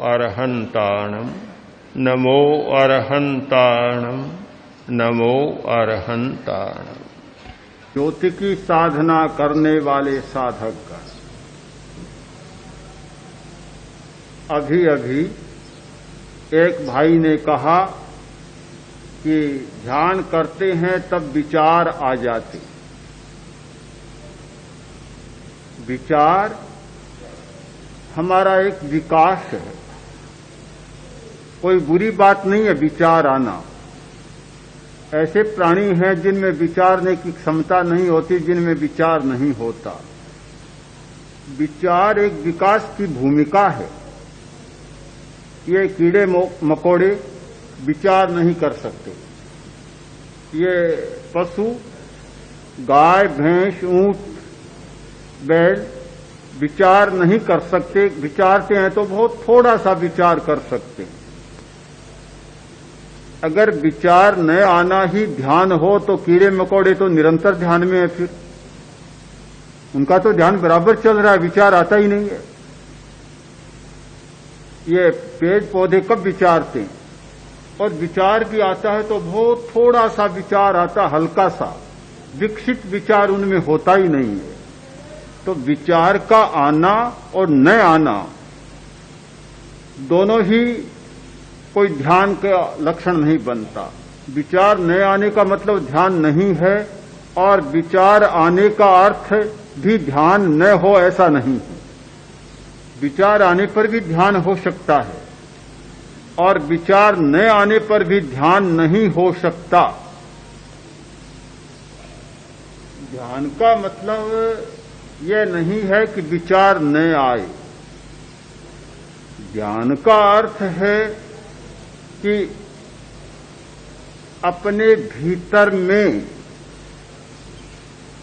अरहन्ताणं नमो अरहन्ताणं नमो अरहन्ताणं। ज्योति की साधना करने वाले साधक गण, अभी अभी एक भाई ने कहा कि ध्यान करते हैं तब विचार आ जाते। विचार हमारा एक विकास है, कोई बुरी बात नहीं है विचार आना। ऐसे प्राणी हैं जिनमें विचारने की क्षमता नहीं होती, जिनमें विचार नहीं होता। विचार एक विकास की भूमिका है। ये कीड़े मकोड़े विचार नहीं कर सकते। ये पशु गाय भैंस ऊंट बैल विचार नहीं कर सकते। विचारते हैं तो बहुत थोड़ा सा विचार कर सकते हैं। अगर विचार न आना ही ध्यान हो तो कीड़े मकोड़े तो निरंतर ध्यान में है, फिर उनका तो ध्यान बराबर चल रहा है, विचार आता ही नहीं है। ये पेड़ पौधे कब विचारते हैं, और विचार भी आता है तो बहुत थोड़ा सा विचार आता, हल्का सा, विकसित विचार उनमें होता ही नहीं है। तो विचार का आना और न आना दोनों ही कोई ध्यान का लक्षण नहीं बनता। विचार न आने का मतलब ध्यान नहीं है, और विचार आने का अर्थ भी ध्यान न हो ऐसा नहीं है। विचार आने पर भी ध्यान हो सकता है, और विचार न आने पर भी ध्यान नहीं हो सकता। ध्यान का मतलब यह नहीं है कि विचार न आए। ध्यान का अर्थ है कि अपने भीतर में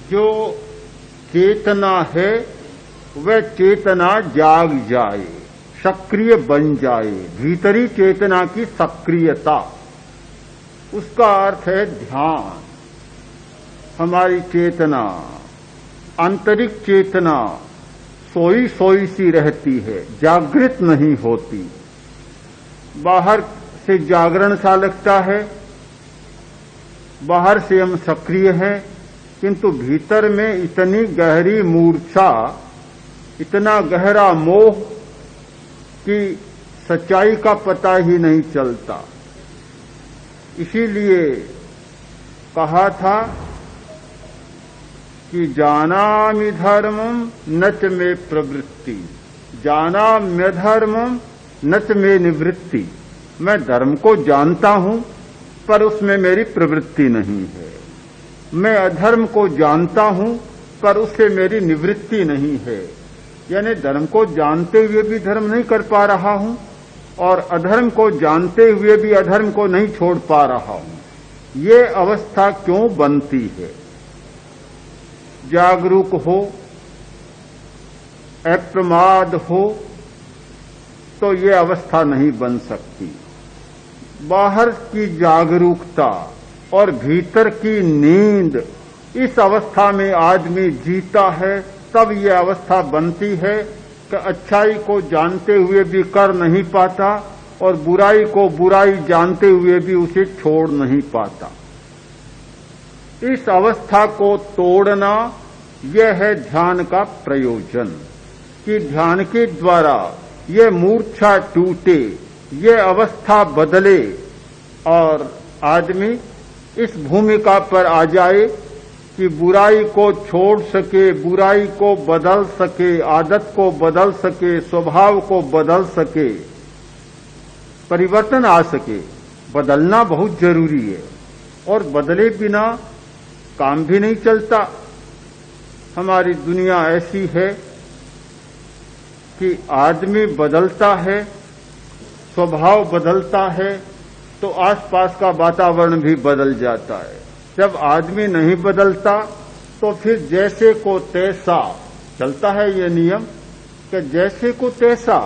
जो चेतना है वह चेतना जाग जाए, सक्रिय बन जाए। भीतरी चेतना की सक्रियता, उसका अर्थ है ध्यान। हमारी चेतना, आंतरिक चेतना सोई सोई सी रहती है, जागृत नहीं होती। बाहर से जागरण सा लगता है, बाहर से हम सक्रिय हैं, किंतु भीतर में इतनी गहरी मूर्छा, इतना गहरा मोह कि सच्चाई का पता ही नहीं चलता। इसीलिए कहा था कि जानामि धर्मम न च मे प्रवृत्ति, जानाम्य धर्मम न च मे निवृत्ति। मैं धर्म को जानता हूं पर उसमें मेरी प्रवृत्ति नहीं है। मैं अधर्म को जानता हूं पर उससे मेरी निवृत्ति नहीं है। यानी धर्म को जानते हुए भी धर्म नहीं कर पा रहा हूं, और अधर्म को जानते हुए भी अधर्म को नहीं छोड़ पा रहा हूं। ये अवस्था क्यों बनती है? जागरूक हो, अप्रमाद हो तो ये अवस्था नहीं बन सकती। बाहर की जागरूकता और भीतर की नींद, इस अवस्था में आदमी जीता है, तब ये अवस्था बनती है कि अच्छाई को जानते हुए भी कर नहीं पाता, और बुराई को बुराई जानते हुए भी उसे छोड़ नहीं पाता। इस अवस्था को तोड़ना यह है ध्यान का प्रयोजन, कि ध्यान के द्वारा ये मूर्छा टूटे, ये अवस्था बदले, और आदमी इस भूमिका पर आ जाए कि बुराई को छोड़ सके, बुराई को बदल सके, आदत को बदल सके, स्वभाव को बदल सके, परिवर्तन आ सके। बदलना बहुत जरूरी है, और बदले बिना काम भी नहीं चलता। हमारी दुनिया ऐसी है कि आदमी बदलता है, स्वभाव बदलता है, तो आसपास का वातावरण भी बदल जाता है। जब आदमी नहीं बदलता तो फिर जैसे को तैसा चलता है। ये नियम कि जैसे को तैसा,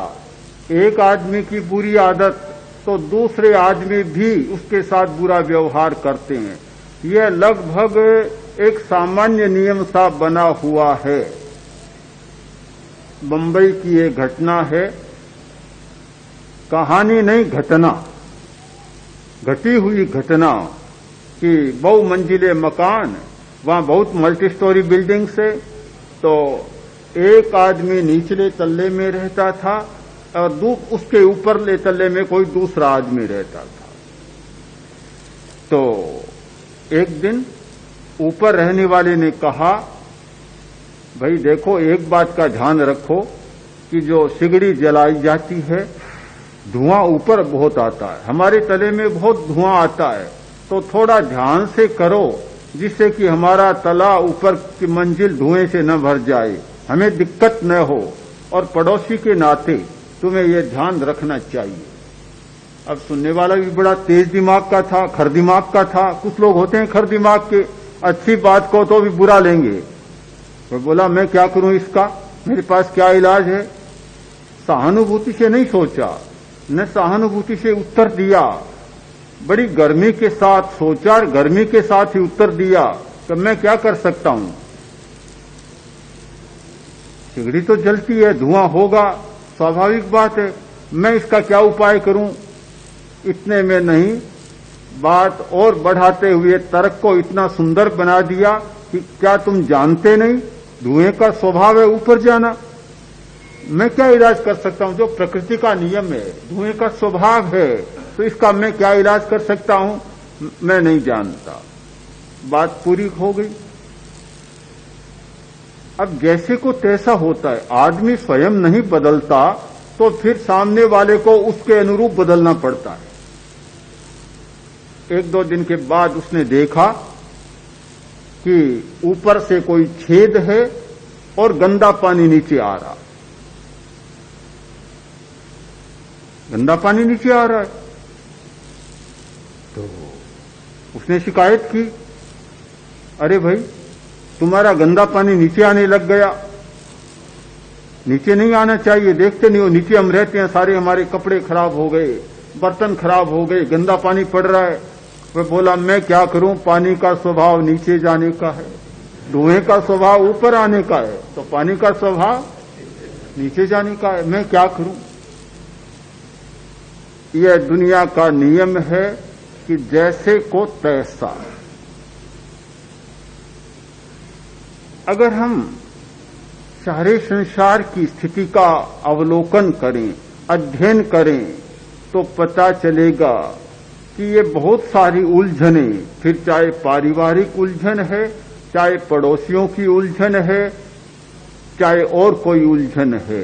एक आदमी की बुरी आदत तो दूसरे आदमी भी उसके साथ बुरा व्यवहार करते हैं। यह लगभग एक सामान्य नियम सा बना हुआ है। बंबई की एक घटना है कहानी नहीं, घटना, घटी हुई घटना कि बहुमंजिले मकान, वहां बहुत मल्टी स्टोरी बिल्डिंग्स है, तो एक आदमी निचले तल्ले में रहता था और उसके ऊपरले तल्ले में कोई दूसरा आदमी रहता था। तो एक दिन ऊपर रहने वाले ने कहा, भाई देखो, एक बात का ध्यान रखो कि जो सिगड़ी जलाई जाती है, धुआं ऊपर बहुत आता है, हमारे तले में बहुत धुआं आता है, तो थोड़ा ध्यान से करो जिससे कि हमारा तला ऊपर की मंजिल धुएं से न भर जाए, हमें दिक्कत न हो, और पड़ोसी के नाते तुम्हें यह ध्यान रखना चाहिए। अब सुनने वाला भी बड़ा तेज दिमाग का था, खर दिमाग का था। कुछ लोग होते हैं खर दिमाग के, अच्छी बात को तो भी बुरा लेंगे। वो बोला, मैं क्या करूं इसका, मेरे पास क्या इलाज है। सहानुभूति से नहीं सोचा, न सहानुभूति से उत्तर दिया, बड़ी गर्मी के साथ सोचा और गर्मी के साथ ही उत्तर दिया कि मैं क्या कर सकता हूं, सिगड़ी तो जलती है, धुआं होगा, स्वाभाविक बात है, मैं इसका क्या उपाय करूं। इतने में नहीं, बात और बढ़ाते हुए तर्क को इतना सुंदर बना दिया कि क्या तुम जानते नहीं, धुएं का स्वभाव है ऊपर जाना, मैं क्या इलाज कर सकता हूं, जो प्रकृति का नियम है, धुएं का स्वभाव है, तो इसका मैं क्या इलाज कर सकता हूं, मैं नहीं जानता। बात पूरी हो गई। अब जैसे को तैसा होता है, आदमी स्वयं नहीं बदलता तो फिर सामने वाले को उसके अनुरूप बदलना पड़ता है। एक दो दिन के बाद उसने देखा कि ऊपर से कोई छेद है और गंदा पानी नीचे आ रहा, गंदा पानी नीचे आ रहा है। तो उसने शिकायत की, अरे भाई, तुम्हारा गंदा पानी नीचे आने लग गया, नीचे नहीं आना चाहिए, देखते नहीं हो नीचे हम रहते हैं, सारे हमारे कपड़े खराब हो गए, बर्तन खराब हो गए, गंदा पानी पड़ रहा है। वह बोला, मैं क्या करूं, पानी का स्वभाव नीचे जाने का है, धुएं का स्वभाव ऊपर आने का है, तो पानी का स्वभाव नीचे जाने का है, मैं क्या करूं। यह दुनिया का नियम है कि जैसे को तैसा। अगर हम सारे संसार की स्थिति का अवलोकन करें, अध्ययन करें, तो पता चलेगा कि ये बहुत सारी उलझनें, फिर चाहे पारिवारिक उलझन है, चाहे पड़ोसियों की उलझन है, चाहे और कोई उलझन है,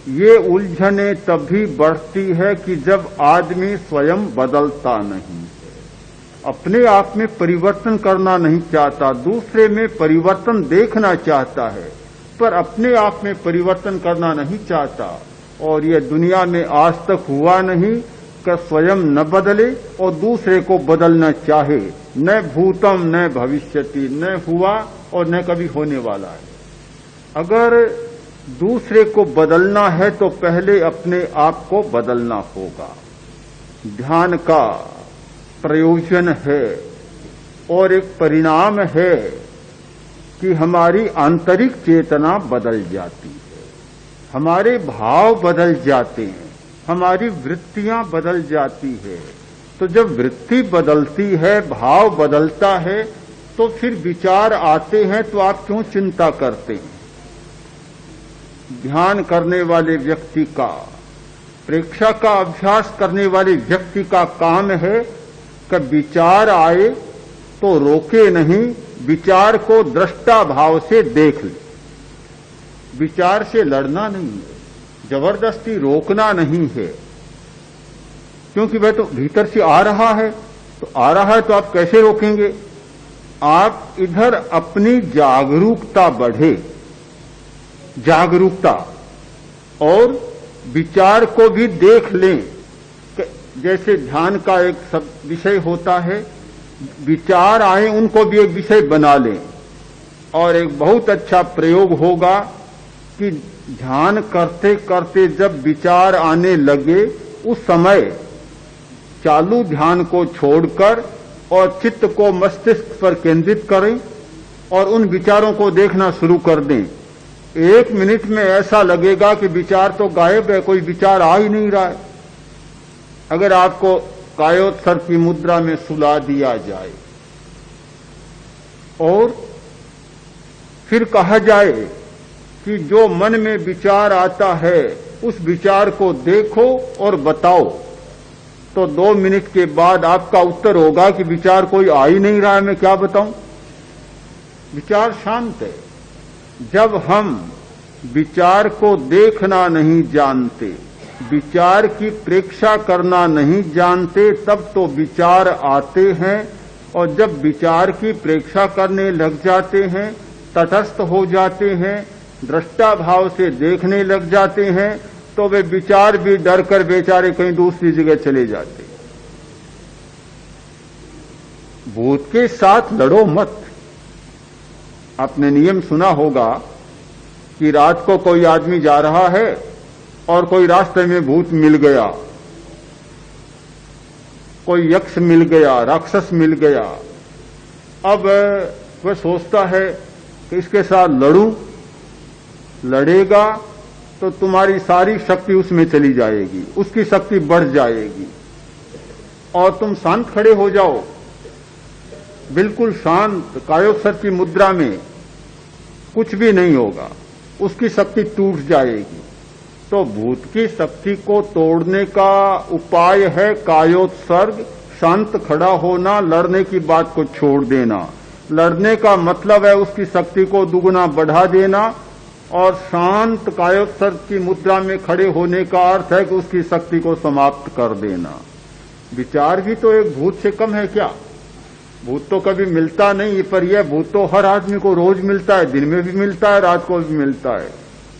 ये उलझनें तभी बढ़ती है कि जब आदमी स्वयं बदलता नहीं, अपने आप में परिवर्तन करना नहीं चाहता, दूसरे में परिवर्तन देखना चाहता है, पर अपने आप में परिवर्तन करना नहीं चाहता। और यह दुनिया में आज तक हुआ नहीं कि स्वयं न बदले और दूसरे को बदलना चाहे, न भूतम न भविष्यति, न हुआ और न कभी होने वाला है। अगर दूसरे को बदलना है तो पहले अपने आप को बदलना होगा। ध्यान का प्रयोजन है और एक परिणाम है कि हमारी आंतरिक चेतना बदल जाती है, हमारे भाव बदल जाते हैं, हमारी वृत्तियां बदल जाती है। तो जब वृत्ति बदलती है, भाव बदलता है, तो फिर विचार आते हैं, तो आप क्यों चिंता करते हैं। ध्यान करने वाले व्यक्ति का, प्रेक्षा का अभ्यास करने वाले व्यक्ति का काम है कि विचार आए तो रोके नहीं, विचार को दृष्टा भाव से देख ले। विचार से लड़ना नहीं है, जबरदस्ती रोकना नहीं है, क्योंकि वह तो भीतर से आ रहा है, तो आ रहा है तो आप कैसे रोकेंगे। आप इधर अपनी जागरूकता बढ़े, जागरूकता, और विचार को भी देख लें। जैसे ध्यान का एक सब विषय होता है, विचार आए उनको भी एक विषय बना लें। और एक बहुत अच्छा प्रयोग होगा कि ध्यान करते करते जब विचार आने लगे, उस समय चालू ध्यान को छोड़कर और चित्त को मस्तिष्क पर केंद्रित करें और उन विचारों को देखना शुरू कर दें। 1 मिनट में ऐसा लगेगा कि विचार तो गायब है, कोई विचार आ ही नहीं रहा है। अगर आपको कायोत्सर्ग की मुद्रा में सुला दिया जाए और फिर कहा जाए कि जो मन में विचार आता है उस विचार को देखो और बताओ, तो 2 मिनट के बाद आपका उत्तर होगा कि विचार कोई आ ही नहीं रहा है, मैं क्या बताऊं। विचार शांत है। जब हम विचार को देखना नहीं जानते, विचार की प्रेक्षा करना नहीं जानते, तब तो विचार आते हैं, और जब विचार की प्रेक्षा करने लग जाते हैं, तटस्थ हो जाते हैं, दृष्टा भाव से देखने लग जाते हैं, तो वे विचार भी डर कर बेचारे कहीं दूसरी जगह चले जाते। भूत के साथ लड़ो मत। आपने नियम सुना होगा कि रात को कोई आदमी जा रहा है और कोई रास्ते में भूत मिल गया, कोई यक्ष मिल गया, राक्षस मिल गया। अब वह सोचता है कि इसके साथ लड़ूं, लड़ेगा तो तुम्हारी सारी शक्ति उसमें चली जाएगी, उसकी शक्ति बढ़ जाएगी और तुम शांत खड़े हो जाओ, बिल्कुल शांत कायोत्सर्ग की मुद्रा में, कुछ भी नहीं होगा, उसकी शक्ति टूट जाएगी। तो भूत की शक्ति को तोड़ने का उपाय है कायोत्सर्ग, शांत खड़ा होना, लड़ने की बात को छोड़ देना। लड़ने का मतलब है उसकी शक्ति को दुगुना बढ़ा देना, और शांत कायोत्सर्ग की मुद्रा में खड़े होने का अर्थ है कि उसकी शक्ति को समाप्त कर देना। विचार भी तो एक भूत से कम है क्या? भूत तो कभी मिलता नहीं, पर यह भूत तो हर आदमी को रोज मिलता है, दिन में भी मिलता है, रात को भी मिलता है,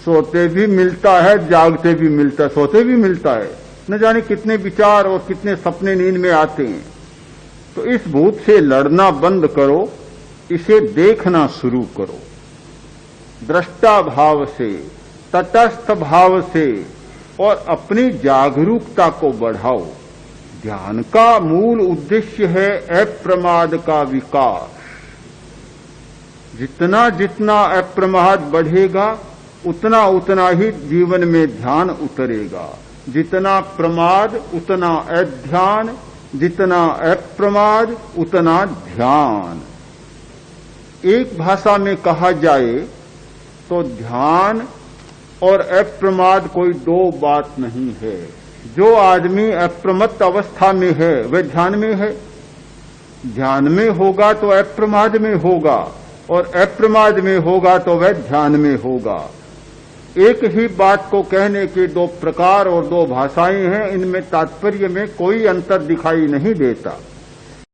सोते भी मिलता है, जागते भी मिलता है, सोते भी मिलता है। न जाने कितने विचार और कितने सपने नींद में आते हैं। तो इस भूत से लड़ना बंद करो, इसे देखना शुरू करो, दृष्टा भाव से, तटस्थ भाव से, और अपनी जागरूकता को बढ़ाओ। ध्यान का मूल उद्देश्य है अप्रमाद का विकास। जितना जितना अप्रमाद बढ़ेगा उतना उतना ही जीवन में ध्यान उतरेगा। जितना प्रमाद उतना अध्यान, जितना अप्रमाद उतना ध्यान। एक भाषा में कहा जाए तो ध्यान और अप्रमाद कोई 2 बात नहीं है। जो आदमी अप्रमत्त अवस्था में है वह ध्यान में है, ध्यान में होगा तो अप्रमाद में होगा, और अप्रमाद में होगा तो वह ध्यान में होगा। एक ही बात को कहने के 2 प्रकार और 2 भाषाएं हैं, इनमें तात्पर्य में कोई अंतर दिखाई नहीं देता।